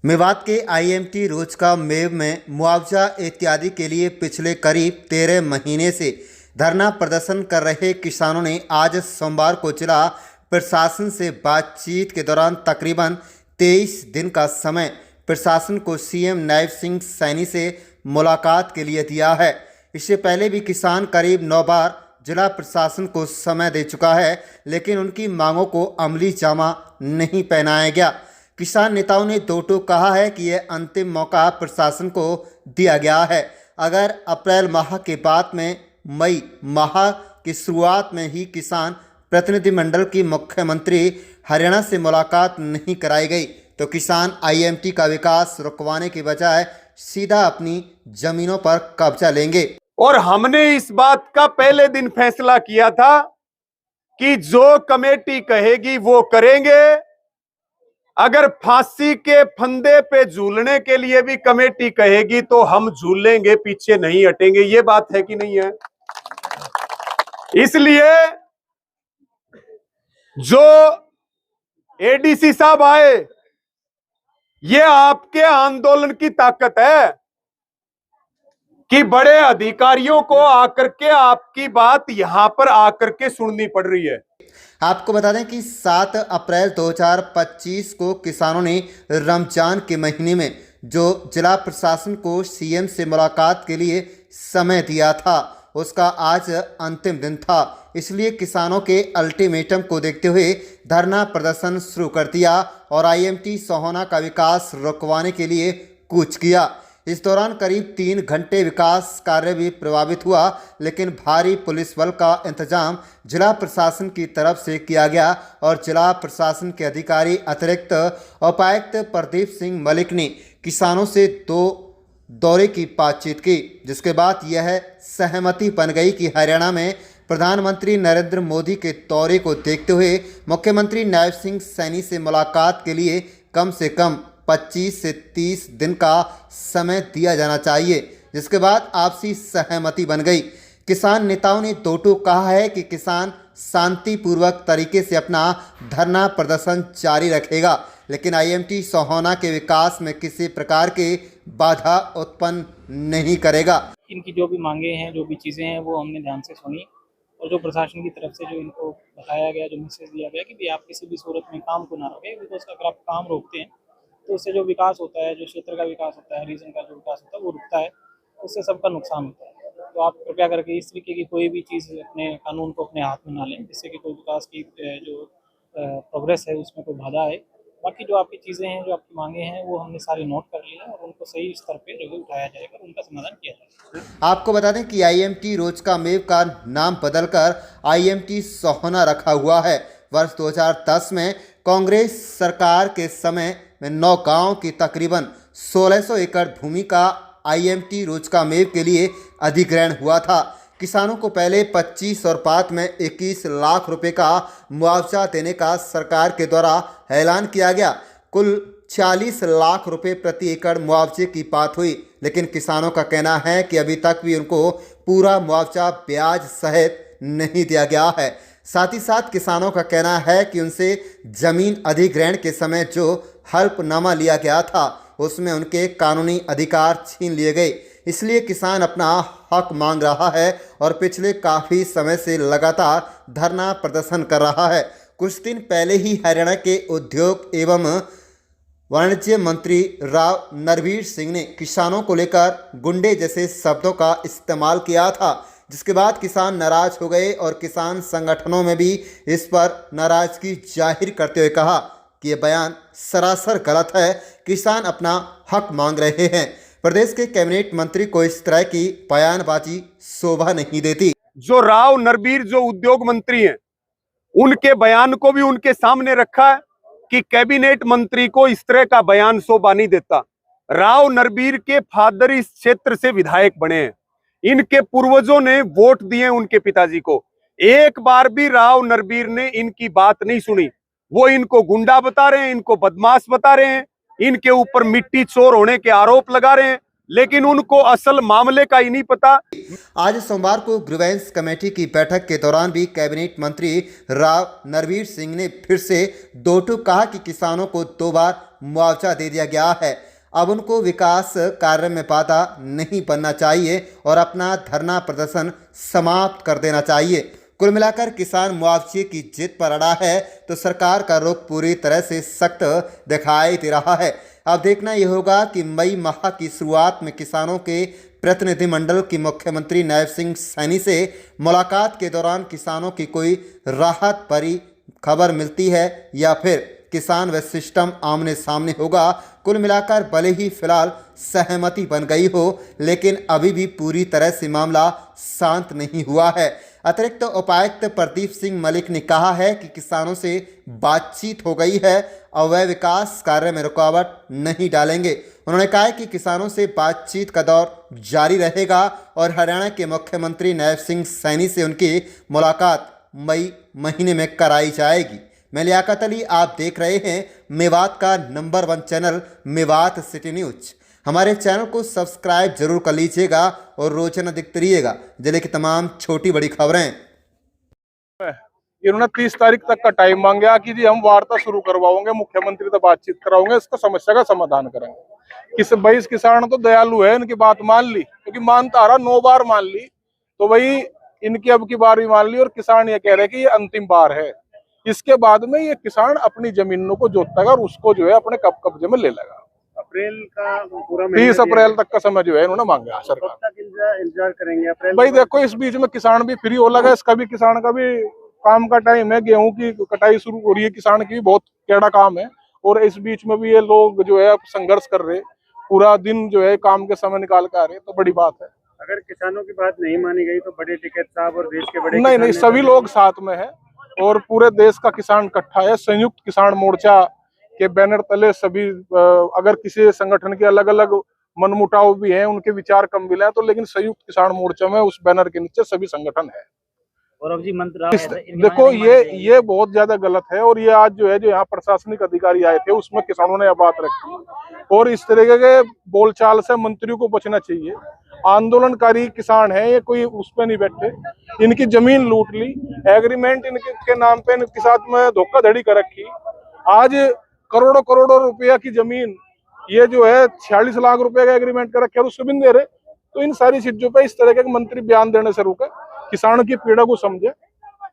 मेवात के आईएमटी रोजका मेव में मुआवजा इत्यादि के लिए पिछले करीब 13 महीने से धरना प्रदर्शन कर रहे किसानों ने आज सोमवार को जिला प्रशासन से बातचीत के दौरान तकरीबन 23 दिन का समय प्रशासन को सीएम नायब सिंह सैनी से मुलाकात के लिए दिया है। इससे पहले भी किसान करीब 9 बार जिला प्रशासन को समय दे चुका है, लेकिन उनकी मांगों को अमली जामा नहीं पहनाया गया। किसान नेताओं ने दो टूक कहा है कि यह अंतिम मौका प्रशासन को दिया गया है। अगर अप्रैल माह के बाद में मई माह की शुरुआत में ही किसान प्रतिनिधिमंडल की मुख्यमंत्री हरियाणा से मुलाकात नहीं कराई गई तो किसान आईएमटी का विकास रुकवाने के बजाय सीधा अपनी जमीनों पर कब्जा लेंगे। और हमने इस बात का पहले दिन फैसला किया था कि जो कमेटी कहेगी वो करेंगे। अगर फांसी के फंदे पे झूलने के लिए भी कमेटी कहेगी तो हम झूलेंगे, पीछे नहीं हटेंगे। ये बात है कि नहीं है? इसलिए जो एडीसी साहब आए, ये आपके आंदोलन की ताकत है कि बड़े अधिकारियों को आकर के आपकी बात यहां पर आकर के सुननी पड़ रही है। आपको बता दें कि 7 अप्रैल 2025 को किसानों ने रमजान के महीने में जो जिला प्रशासन को सीएम से मुलाकात के लिए समय दिया था, उसका आज अंतिम दिन था। इसलिए किसानों के अल्टीमेटम को देखते हुए धरना प्रदर्शन शुरू कर दिया और आईएमटी सोहाना का विकास रुकवाने के लिए कूच किया। इस दौरान करीब 3 घंटे विकास कार्य भी प्रभावित हुआ, लेकिन भारी पुलिस बल का इंतजाम जिला प्रशासन की तरफ से किया गया और जिला प्रशासन के अधिकारी अतिरिक्त उपायुक्त प्रदीप सिंह मलिक ने किसानों से 2 दौरे की बातचीत की, जिसके बाद यह सहमति बन गई कि हरियाणा में प्रधानमंत्री नरेंद्र मोदी के दौरे को देखते हुए मुख्यमंत्री नायब सिंह सैनी से मुलाकात के लिए कम से कम 25 से 30 दिन का समय दिया जाना चाहिए, जिसके बाद आपसी सहमति बन गई। किसान नेताओं ने दो टूक कहा है कि किसान शांतिपूर्वक तरीके से अपना धरना प्रदर्शन जारी रखेगा, लेकिन आईएमटी सोहाना के विकास में किसी प्रकार के बाधा उत्पन्न नहीं करेगा। इनकी जो भी मांगे हैं, जो भी चीज़ें हैं, वो हमने ध्यान से सुनी और जो प्रशासन की तरफ से जो इनको बताया गया, जो मैसेज दिया गया कि भाई आप किसी भी सूरत में काम को ना रोकें, बिकॉज अगर आप काम रोकते हैं तो उससे जो विकास होता है, जो क्षेत्र का विकास होता है, रीजन का जो विकास होता है, वो रुकता है, उससे सबका नुकसान होता है। तो आप कृपया करके इस तरीके की कोई भी चीज़ अपने कानून को अपने हाथ में ना लें, जिससे कि कोई विकास की जो प्रोग्रेस है उसमें कोई बाधा आए। बाकी जो आपकी चीज़ें हैं, जो आपकी मांगे हैं, वो हमने सारी नोट कर ली है और उनको सही स्तर पे जो है उठाया जाएगा, उनका समाधान किया जाएगा। आपको बता दें कि आईएमटी रोजका मेव का नाम बदलकर आईएमटी सोहाना रखा हुआ है। वर्ष 2010 में कांग्रेस सरकार के समय में 9 गांव की तकरीबन 1600 एकड़ भूमि का आईएमटी रोजका मेव के लिए अधिग्रहण हुआ था। किसानों को पहले 25 और बाद में 21 लाख रुपए का मुआवजा देने का सरकार के द्वारा ऐलान किया गया। कुल 46 लाख रुपए प्रति एकड़ मुआवजे की बात हुई, लेकिन किसानों का कहना है कि अभी तक भी उनको पूरा मुआवजा ब्याज सहित नहीं दिया गया है। साथ ही साथ किसानों का कहना है कि उनसे जमीन अधिग्रहण के समय जो हल्फनामा लिया गया था उसमें उनके कानूनी अधिकार छीन लिए गए। इसलिए किसान अपना हक मांग रहा है और पिछले काफ़ी समय से लगातार धरना प्रदर्शन कर रहा है। कुछ दिन पहले ही हरियाणा के उद्योग एवं वाणिज्य मंत्री राव नरवीर सिंह ने किसानों को लेकर गुंडे जैसे शब्दों का इस्तेमाल किया था, जिसके बाद किसान नाराज हो गए और किसान संगठनों में भी इस पर नाराजगी जाहिर करते हुए कहा कि यह बयान सरासर गलत है। किसान अपना हक मांग रहे हैं। प्रदेश के कैबिनेट मंत्री को इस तरह की बयानबाजी शोभा नहीं देती। जो राव नरवीर जो उद्योग मंत्री हैं, उनके बयान को भी उनके सामने रखा है कि कैबिनेट मंत्री को इस तरह का बयान शोभा नहीं देता। राव नरवीर के फादर इस क्षेत्र से विधायक बने हैं, इनके पूर्वजों ने वोट दिए उनके पिताजी को। एक बार भी राव नरवीर ने इनकी बात नहीं सुनी। वो इनको गुंडा बता रहे हैं, इनको बदमाश बता रहे हैं, इनके ऊपर मिट्टी चोर होने के आरोप लगा रहे हैं, लेकिन उनको असल मामले का ही नहीं पता। आज सोमवार को ग्रीवेंस कमेटी की बैठक के दौरान भी कैबिनेट मंत्री राव नरवीर सिंह ने फिर से दो टूक कहा कि किसानों को 2 बार मुआवजा दे दिया गया है। अब उनको विकास कार्य में बाधा नहीं बनना चाहिए और अपना धरना प्रदर्शन समाप्त कर देना चाहिए। कुल मिलाकर किसान मुआवजे की जिद पर अड़ा है तो सरकार का रुख पूरी तरह से सख्त दिखाई दे रहा है। अब देखना यह होगा कि मई माह की शुरुआत में किसानों के प्रतिनिधिमंडल की मुख्यमंत्री नायब सिंह सैनी से मुलाकात के दौरान किसानों की कोई राहत भरी खबर मिलती है या फिर किसान व सिस्टम आमने सामने होगा। कुल मिलाकर भले ही फिलहाल सहमति बन गई हो, लेकिन अभी भी पूरी तरह से मामला शांत नहीं हुआ है। अतिरिक्त उपायुक्त प्रदीप सिंह मलिक ने कहा है कि किसानों से बातचीत हो गई है और वह विकास कार्य में रुकावट नहीं डालेंगे। उन्होंने कहा कि किसानों से बातचीत का दौर जारी रहेगा और हरियाणा के मुख्यमंत्री नायब सिंह सैनी से उनकी मुलाकात मई महीने में कराई जाएगी। मैं लियाकत अली, आप देख रहे हैं मेवात का number 1 channel Mewat city news. हमारे चैनल को सब्सक्राइब जरूर कर लीजिएगा और रोजाना देखते रहिएगा जिले की तमाम छोटी बड़ी खबरें। इन्होंने 30 तारीख तक का टाइम मांगा कि जी हम वार्ता शुरू करवाओगे, मुख्यमंत्री से बातचीत कराओगे, इसका समस्या का समाधान करेंगे। इस किसान तो दयालु है, इनकी बात मान ली, क्योंकि मानता आ रहा 9 बार मान ली, तो भाई इनकी अब की बार भी मान ली और किसान ये कह रहे हैं कि ये अंतिम बार है। इसके बाद में ये किसान अपनी जमीनों को जोतेगा और उसको जो है अपने कब्जे में ले लेगा। अप्रैल का पूरा 30 अप्रैल तक का समय जो है इन्होंने मांगा सरकार। कब तक इंतजार करेंगे? अप्रैल भाई देखो, इस बीच में किसान भी फ्री हो लगा, इसका भी किसान का भी काम का टाइम है, गेहूं की कटाई शुरू हो रही है, किसान की भी बहुत टेढ़ा काम है और इस बीच में भी ये लोग जो है संघर्ष कर रहे, पूरा दिन जो है काम के समय निकाल के आ रहे, तो बड़ी बात है। अगर किसानों की बात नहीं मानी गई तो बड़े टिकैत साहब और देश के बड़े नहीं, सभी लोग साथ में है और पूरे देश का किसान इकट्ठा है। संयुक्त किसान मोर्चा के बैनर तले सभी, अगर किसी संगठन के अलग अलग मनमुटाव भी हैं, उनके विचार कम मिले तो, लेकिन संयुक्त किसान मोर्चा में उस बैनर के नीचे सभी संगठन है। और अब जी मंत्र देखो, ये बहुत ज्यादा गलत है और ये आज जो है जो यहाँ प्रशासनिक अधिकारी आए थे उसमें किसानों ने यह बात रखी और इस तरीके के बोलचाल से मंत्रियों को बचना चाहिए। आंदोलनकारी किसान है ये, कोई उस पर नहीं बैठे, इनकी जमीन लूट ली, एग्रीमेंट इनके नाम पे इनके साथ में धोखाधड़ी कर रखी। आज करोड़ों करोड़ों रुपया की जमीन ये जो है 46 लाख रुपए का एग्रीमेंट कर रखे और उससे भी नहीं दे रहे। तो इन सारी चीजों पे इस तरह के मंत्री बयान देने से रुके, किसानों की पीड़ा को समझे।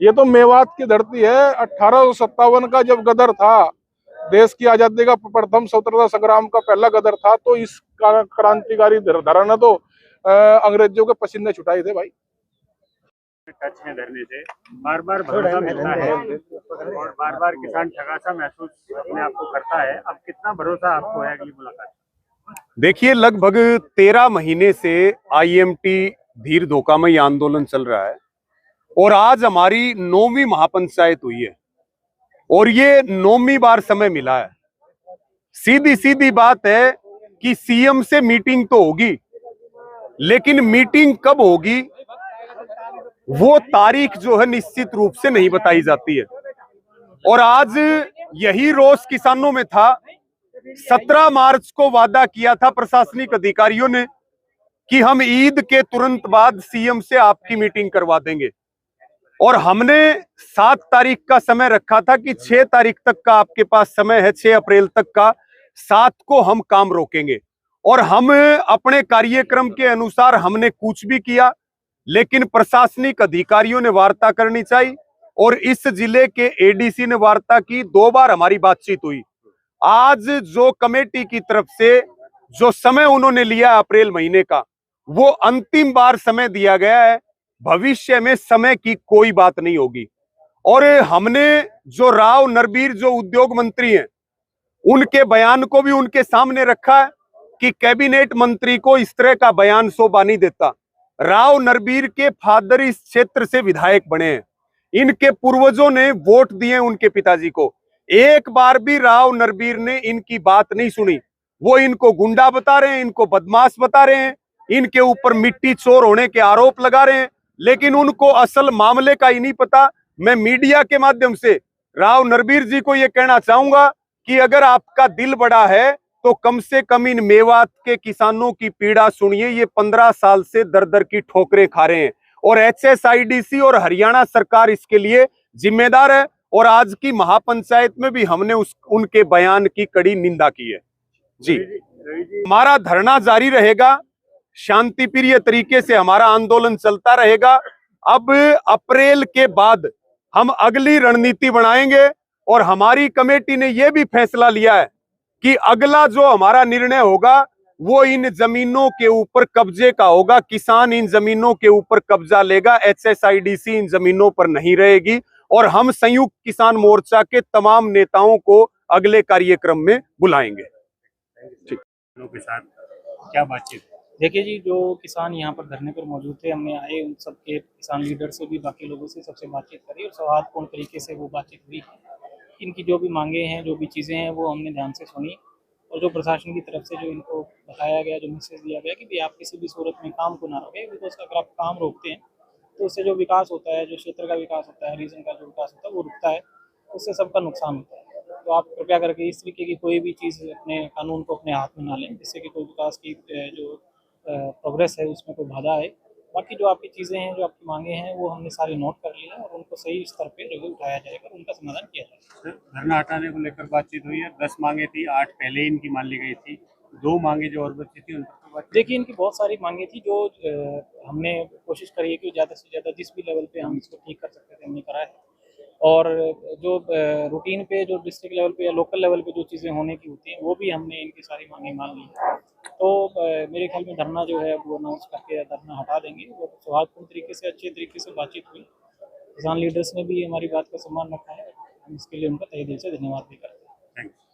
ये तो मेवात की धरती है। 1857 का जब गदर था, देश की आजादी का प्रथम स्वतंत्रता संग्राम का पहला गदर था, तो इस क्रांतिकारी धरा ने तो अंग्रेजों के पसीने छुटाए थे भाई। टच है धरने से बार बार भरोसा मिलता है और बार बार किसान ठगा सा महसूस अपने आप को करता है। अब कितना भरोसा आपको है अगली मुलाकात? देखिए, लगभग 13 महीने से आईएमटी धीर धोखामई आंदोलन चल रहा है और आज हमारी 9वीं महापंचायत हुई है और ये 9वीं बार समय मिला है। सीधी सीधी बात है कि सीएम से मीटिंग तो होगी, लेकिन मीटिंग कब होगी वो तारीख जो है निश्चित रूप से नहीं बताई जाती है। और आज यही रोष किसानों में था। 17 मार्च को वादा किया था प्रशासनिक अधिकारियों ने कि हम ईद के तुरंत बाद सीएम से आपकी मीटिंग करवा देंगे और हमने 7 तारीख का समय रखा था कि 6 तारीख तक का आपके पास समय है, 6 अप्रैल तक का, 7 को हम काम रोकेंगे। और हम अपने कार्यक्रम के अनुसार हमने कुछ भी किया, लेकिन प्रशासनिक अधिकारियों ने वार्ता करनी चाहिए और इस जिले के एडीसी ने वार्ता की। 2 बार हमारी बातचीत हुई। आज जो कमेटी की तरफ से जो समय उन्होंने लिया अप्रैल महीने का, वो अंतिम बार समय दिया गया है। भविष्य में समय की कोई बात नहीं होगी। और हमने जो राव नरबीर जो उद्योग मंत्री हैं, उनके बयान को भी उनके सामने रखा है कि कैबिनेट मंत्री को इस तरह का बयान शोभा नहीं देता। राव नरबीर के फादर इस क्षेत्र से विधायक बने हैं, इनके पूर्वजों ने वोट दिए उनके पिताजी को। एक बार भी राव नरबीर ने इनकी बात नहीं सुनी। वो इनको गुंडा बता रहे हैं, इनको बदमाश बता रहे हैं, इनके ऊपर मिट्टी चोर होने के आरोप लगा रहे हैं, लेकिन उनको असल मामले का ही नहीं पता। मैं मीडिया के माध्यम से राव नरबीर जी को यह कहना चाहूंगा कि अगर आपका दिल बड़ा है तो कम से कम इन मेवात के किसानों की पीड़ा सुनिए। ये 15 साल से दर दर की ठोकरें खा रहे हैं और एचएसआईडीसी और हरियाणा सरकार इसके लिए जिम्मेदार है। और आज की महापंचायत में भी हमने उनके बयान की कड़ी निंदा की है। जी, रवि जी, हमारा धरना जारी रहेगा, शांति प्रिय तरीके से हमारा आंदोलन चलता रहेगा। अब अप्रैल के बाद हम अगली रणनीति बनाएंगे और हमारी कमेटी ने यह भी फैसला लिया है कि अगला जो हमारा निर्णय होगा वो इन जमीनों के ऊपर कब्जे का होगा। किसान इन जमीनों के ऊपर कब्जा लेगा, HSIDC इन जमीनों पर नहीं रहेगी। और हम संयुक्त किसान मोर्चा के तमाम नेताओं को अगले कार्यक्रम में बुलाएंगे। किसानों के साथ क्या बातचीत? देखिए जी, जो किसान यहाँ पर धरने पर मौजूद थे, हमने आए उन सबके किसान लीडर से भी, बाकी लोगों से सबसे बातचीत करी और सौहार्दपूर्ण तरीके से वो बातचीत हुई। इनकी जो भी मांगे हैं, जो भी चीज़ें हैं, वो हमने ध्यान से सुनी और जो प्रशासन की तरफ से जो इनको बताया गया, जो मैसेज दिया गया कि भाई आप किसी भी सूरत में काम को ना रोकें, बिकॉज अगर आप काम रोकते हैं तो उससे जो विकास होता है, जो क्षेत्र का विकास होता है, रीजन का जो विकास होता है, वो रुकता है, उससे सबका नुकसान होता है। तो आप कृपया करके इस तरीके की कोई भी चीज़ अपने कानून को अपने हाथ में ना लें, जिससे कि कोई विकास की जो प्रोग्रेस है उसमें कोई बाधा आए। बाकी जो आपकी चीज़ें हैं, जो आपकी मांगे हैं, वो हमने सारी नोट कर ली है और उनको सही स्तर पे जो है उठाया जाएगा और उनका समाधान किया जाएगा। धरना हटाने को लेकर बातचीत हुई है। 10 मांगे थी, 8 पहले ही इनकी मान ली गई थी। 2 मांगे जो और बची थी उन पर तो बातचीत। देखिए, इनकी बहुत सारी मांगे थी जो हमने कोशिश करी है कि ज़्यादा से ज़्यादा जिस भी लेवल पे हम इसको ठीक कर सकते थे हमने करा है। और जो रूटीन पे, जो डिस्ट्रिक्ट लेवल पे या लोकल लेवल पे जो चीज़ें होने की होती हैं, वो भी हमने इनकी सारी मांगे मान ली है। तो मेरे ख्याल में धरना जो है वो अनाउंस करके धरना हटा देंगे और सौहार्दपूर्ण तरीके से, अच्छे तरीके से बातचीत हुई। किसान लीडर्स ने भी हमारी बात का सम्मान रखा है। हम इसके लिए उनका तहे दिल से धन्यवाद भी करते हैं। Thank you.